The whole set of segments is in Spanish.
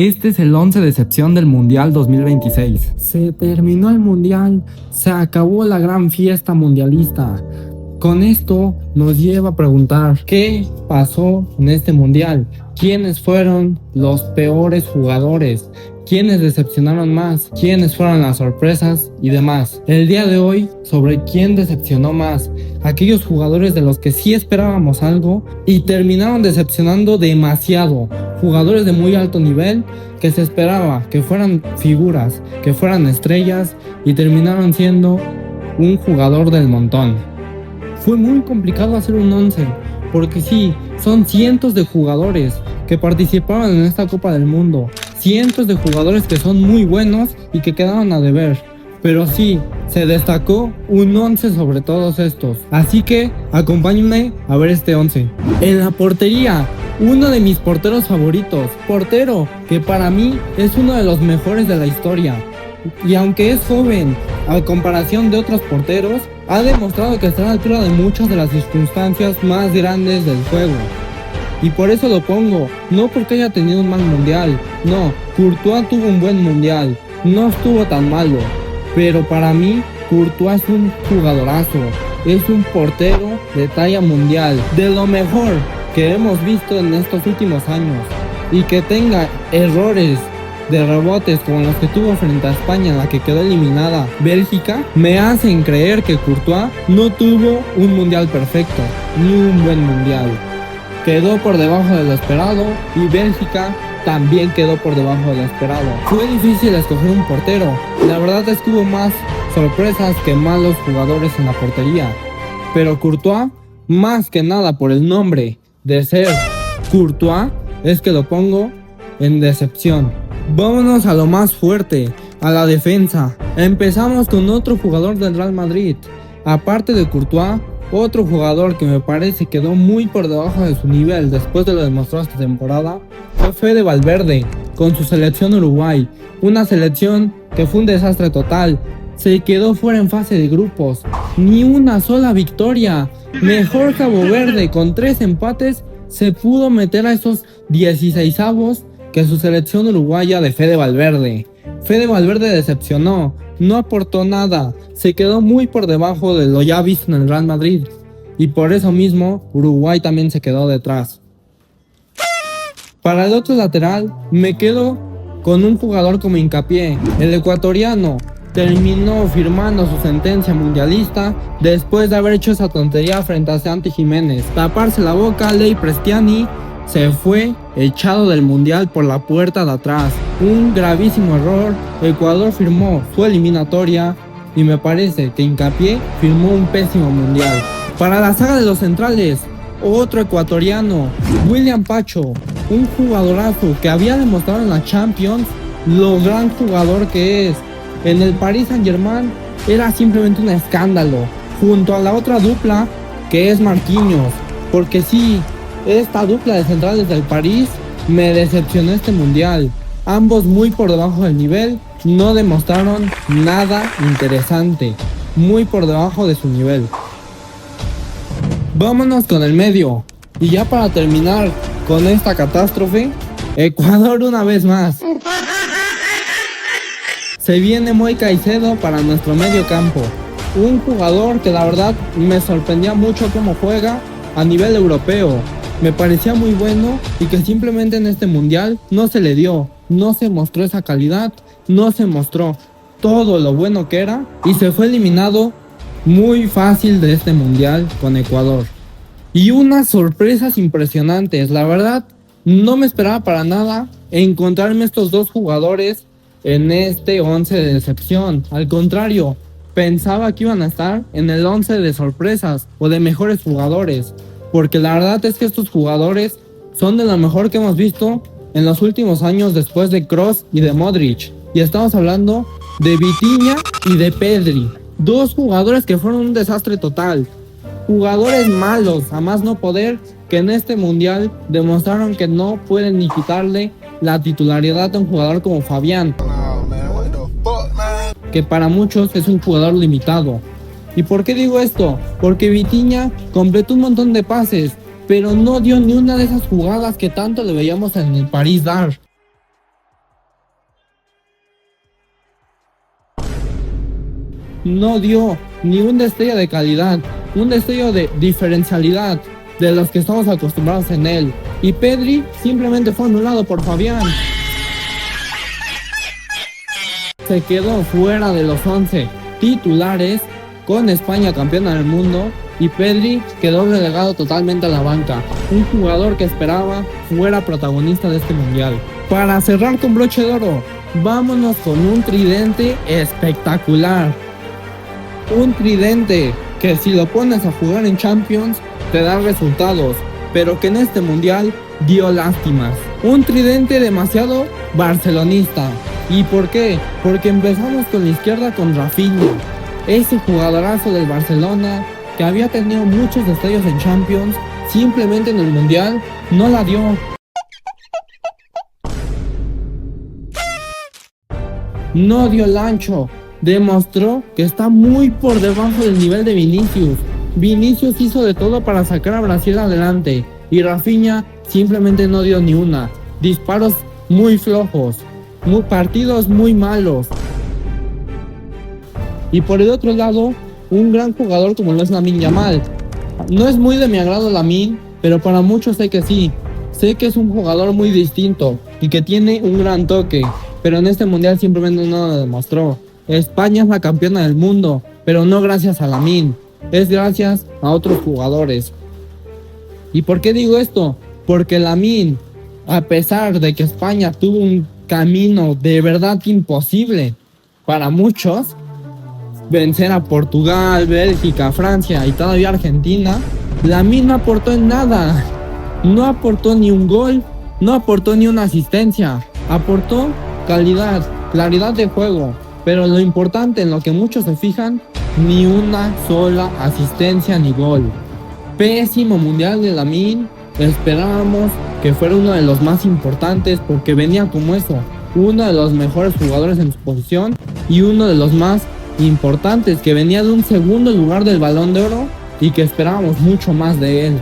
Este es el 11 de excepción del Mundial 2026. Se terminó el Mundial, se acabó la gran fiesta mundialista. Con esto nos lleva a preguntar, ¿qué pasó en este Mundial? ¿Quiénes fueron los peores jugadores? ¿Quiénes decepcionaron más? ¿Quiénes fueron las sorpresas? Y demás. El día de hoy, sobre quién decepcionó más. Aquellos jugadores de los que sí esperábamos algo y terminaron decepcionando demasiado. Jugadores de muy alto nivel que se esperaba que fueran figuras, que fueran estrellas y terminaron siendo un jugador del montón. Fue muy complicado hacer un 11, porque sí, son cientos de jugadores que participaron en esta Copa del Mundo, cientos de jugadores que son muy buenos y que quedaron a deber, pero sí, se destacó un 11 sobre todos estos, así que acompáñenme a ver este 11. En la portería, uno de mis porteros favoritos, portero que para mí es uno de los mejores de la historia, y aunque es joven, a comparación de otros porteros, ha demostrado que está a la altura de muchas de las circunstancias más grandes del juego. Y por eso lo pongo, no porque haya tenido un mal mundial, no, Courtois tuvo un buen mundial, no estuvo tan malo, pero para mí Courtois es un jugadorazo, es un portero de talla mundial, de lo mejor que hemos visto en estos últimos años, y que tenga errores de rebotes como los que tuvo frente a España, en la que quedó eliminada Bélgica, me hacen creer que Courtois no tuvo un mundial perfecto, ni un buen mundial. Quedó por debajo de lo esperado y Bélgica también quedó por debajo de lo esperado. Fue difícil escoger un portero, la verdad es que hubo más sorpresas que malos jugadores en la portería, pero Courtois, más que nada por el nombre de ser Courtois, es que lo pongo en decepción. Vámonos a lo más fuerte, a la defensa. Empezamos con otro jugador del Real Madrid. Aparte de Courtois, otro jugador que me parece quedó muy por debajo de su nivel después de lo demostrado esta temporada fue Fede Valverde con su selección Uruguay. Una selección que fue un desastre total. Se quedó fuera en fase de grupos. Ni una sola victoria. Mejor Cabo Verde con 3 empates se pudo meter a esos 16avos que su selección uruguaya de Fede Valverde. Fede Valverde decepcionó, no aportó nada, se quedó muy por debajo de lo ya visto en el Real Madrid, y por eso mismo Uruguay también se quedó detrás. Para el otro lateral me quedo con un jugador como Hincapié. El ecuatoriano terminó firmando su sentencia mundialista después de haber hecho esa tontería frente a Santi Jiménez. Taparse la boca, Ley Prestiani se fue echado del mundial por la puerta de atrás. Un gravísimo error. Ecuador firmó su eliminatoria y me parece que Hincapié firmó un pésimo mundial. Para la saga de los centrales, otro ecuatoriano, William Pacho, un jugadorazo que había demostrado en la Champions lo gran jugador que es. En el Paris Saint-Germain era simplemente un escándalo, junto a la otra dupla que es Marquinhos, porque sí, esta dupla de centrales del París me decepcionó este mundial. Ambos muy por debajo del nivel, no demostraron nada interesante, muy por debajo de su nivel. Vámonos con el medio, y ya para terminar con esta catástrofe, Ecuador una vez más. Se viene Moy Caicedo para nuestro medio campo, un jugador que la verdad me sorprendía mucho cómo juega a nivel europeo. Me parecía muy bueno y que simplemente en este mundial no se le dio, no se mostró esa calidad, no se mostró todo lo bueno que era y se fue eliminado muy fácil de este mundial con Ecuador. Y unas sorpresas impresionantes, la verdad no me esperaba para nada encontrarme estos dos jugadores en este 11 de decepción. Al contrario, pensaba que iban a estar en el 11 de sorpresas o de mejores jugadores. Porque la verdad es que estos jugadores son de lo mejor que hemos visto en los últimos años después de Kroos y de Modric. Y estamos hablando de Vitinha y de Pedri. Dos jugadores que fueron un desastre total. Jugadores malos, a más no poder, que en este mundial demostraron que no pueden ni quitarle la titularidad a un jugador como Fabián. Que para muchos es un jugador limitado. ¿Y por qué digo esto? Porque Vitinha completó un montón de pases, pero no dio ni una de esas jugadas que tanto le veíamos en el París dar. no dio ni un destello de calidad, un destello de diferencialidad de los que estamos acostumbrados en él. Y Pedri simplemente fue anulado por Fabián. Se quedó fuera de los 11 titulares con España campeona del mundo y Pedri quedó relegado totalmente a la banca, un jugador que esperaba fuera protagonista de este mundial. Para cerrar con broche de oro, vámonos con un tridente espectacular, un tridente que si lo pones a jugar en Champions te da resultados, pero que en este mundial dio lástimas. Un tridente demasiado barcelonista. ¿Y por qué? Porque empezamos con la izquierda con Rafinha, ese jugadorazo del Barcelona que había tenido muchos destellos en Champions, simplemente en el mundial no la dio. No dio el ancho, demostró que está muy por debajo del nivel de Vinicius. Vinicius hizo de todo para sacar a Brasil adelante y Rafinha simplemente no dio ni una. Disparos muy flojos, partidos muy malos. Y por el otro lado, un gran jugador como lo es Lamine Yamal. No es muy de mi agrado Lamine, pero para muchos sé que sí. Sé que es un jugador muy distinto y que tiene un gran toque, pero en este mundial simplemente no lo demostró. España es la campeona del mundo, pero no gracias a Lamine, es gracias a otros jugadores. ¿Y por qué digo esto? Porque Lamine, a pesar de que España tuvo un camino de verdad imposible para muchos, vencer a Portugal, Bélgica, Francia y todavía Argentina, Lamine no aportó en nada. No aportó ni un gol, no aportó ni una asistencia, aportó calidad, claridad de juego, pero lo importante en lo que muchos se fijan, ni una sola asistencia ni gol. Pésimo mundial de Lamine, esperábamos que fuera uno de los más importantes porque venía como eso, uno de los mejores jugadores en su posición y uno de los más importantes, que venía de un segundo lugar del Balón de Oro y que esperábamos mucho más de él.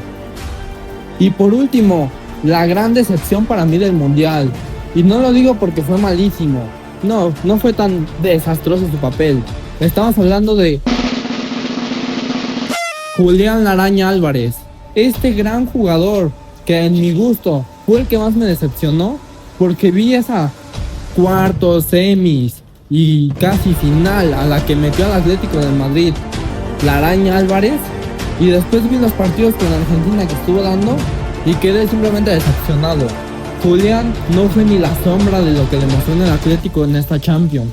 Y por último, la gran decepción para mí del mundial, y no lo digo porque fue malísimo, no fue tan desastroso su papel. Estamos hablando de Julián La Araña Álvarez, este gran jugador que en mi gusto fue el que más me decepcionó, porque vi esa cuartos, semis y casi final a la que metió al Atlético de Madrid La Araña Álvarez, y después vi los partidos con Argentina que estuvo dando y quedé simplemente decepcionado. Julián no fue ni la sombra de lo que demostró en el Atlético en esta Champions.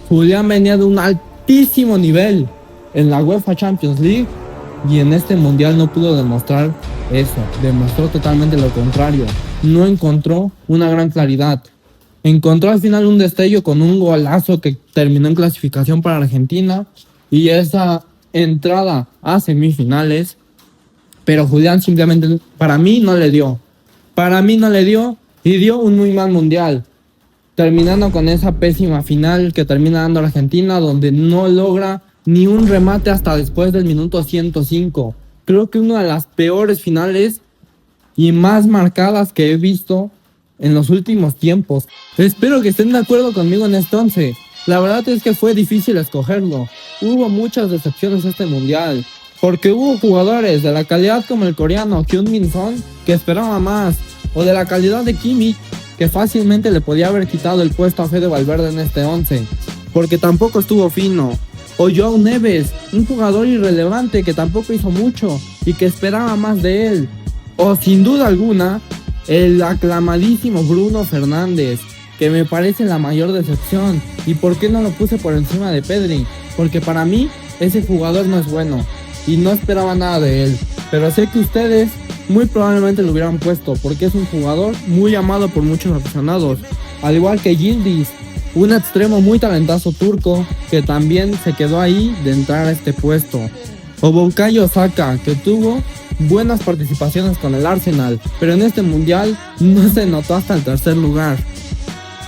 Julián venía de un altísimo nivel en la UEFA Champions League y en este mundial no pudo demostrar eso, demostró totalmente lo contrario. No encontró una gran claridad. Encontró al final un destello con un golazo que terminó en clasificación para Argentina y esa entrada a semifinales, pero Julián simplemente para mí no le dio y dio un muy mal mundial, terminando con esa pésima final que termina dando Argentina, donde no logra ni un remate hasta después del minuto 105. Creo que una de las peores finales y más marcadas que he visto en los últimos tiempos. Espero que estén de acuerdo conmigo en este 11. La verdad es que fue difícil escogerlo. Hubo muchas decepciones este mundial, porque hubo jugadores de la calidad como el coreano Heung-min Son que esperaba más, o de la calidad de Kimmich que fácilmente le podía haber quitado el puesto a Fede Valverde en este 11, porque tampoco estuvo fino. O João Neves, un jugador irrelevante que tampoco hizo mucho y que esperaba más de él. O sin duda alguna, el aclamadísimo Bruno Fernández, que me parece la mayor decepción. ¿Y por qué no lo puse por encima de Pedri? Porque para mí ese jugador no es bueno y no esperaba nada de él. Pero sé que ustedes muy probablemente lo hubieran puesto porque es un jugador muy amado por muchos aficionados. Al igual que Yildiz, un extremo muy talentoso turco que también se quedó ahí de entrar a este puesto. O Bukayo Saka, que tuvo buenas participaciones con el Arsenal, pero en este mundial no se notó hasta el tercer lugar.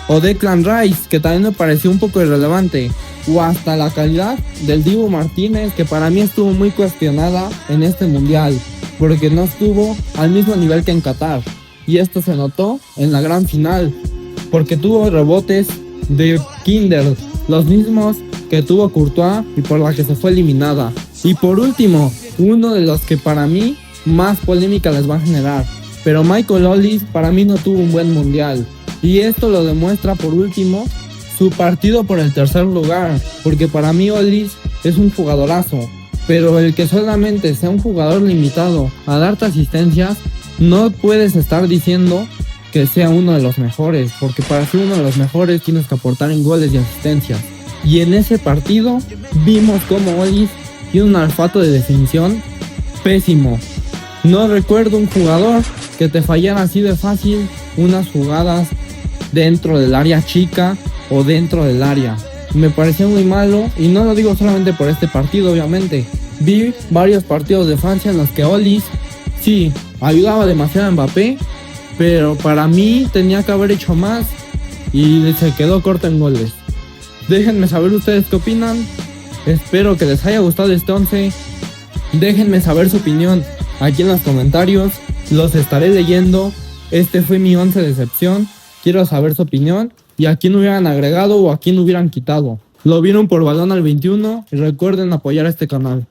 O Declan Rice, que también me pareció un poco irrelevante. O hasta la calidad del Dibu Martínez, que para mí estuvo muy cuestionada en este mundial, porque no estuvo al mismo nivel que en Qatar. Y esto se notó en la gran final, porque tuvo rebotes de Kinder, los mismos que tuvo Courtois y por la que se fue eliminada. Y por último, uno de los que para mí más polémica les va a generar, pero Michael Olise para mí no tuvo un buen mundial, y esto lo demuestra por último su partido por el tercer lugar, porque para mí Olise es un jugadorazo, pero el que solamente sea un jugador limitado a darte asistencias, no puedes estar diciendo que sea uno de los mejores, porque para ser uno de los mejores tienes que aportar en goles y asistencias. Y en ese partido vimos cómo Olise tiene un olfato de definición pésimo. No recuerdo un jugador que te fallara así de fácil unas jugadas dentro del área chica o dentro del área. Me pareció muy malo, y no lo digo solamente por este partido, obviamente. Vi varios partidos de Francia en los que Olise sí ayudaba demasiado a Mbappé, pero para mí tenía que haber hecho más y se quedó corto en goles. Déjenme saber ustedes qué opinan. Espero que les haya gustado este 11. Déjenme saber su opinión aquí en los comentarios. Los estaré leyendo. Este fue mi 11 de excepción. Quiero saber su opinión y a quién hubieran agregado o a quién hubieran quitado. Lo vieron por Balón al 21 y recuerden apoyar a este canal.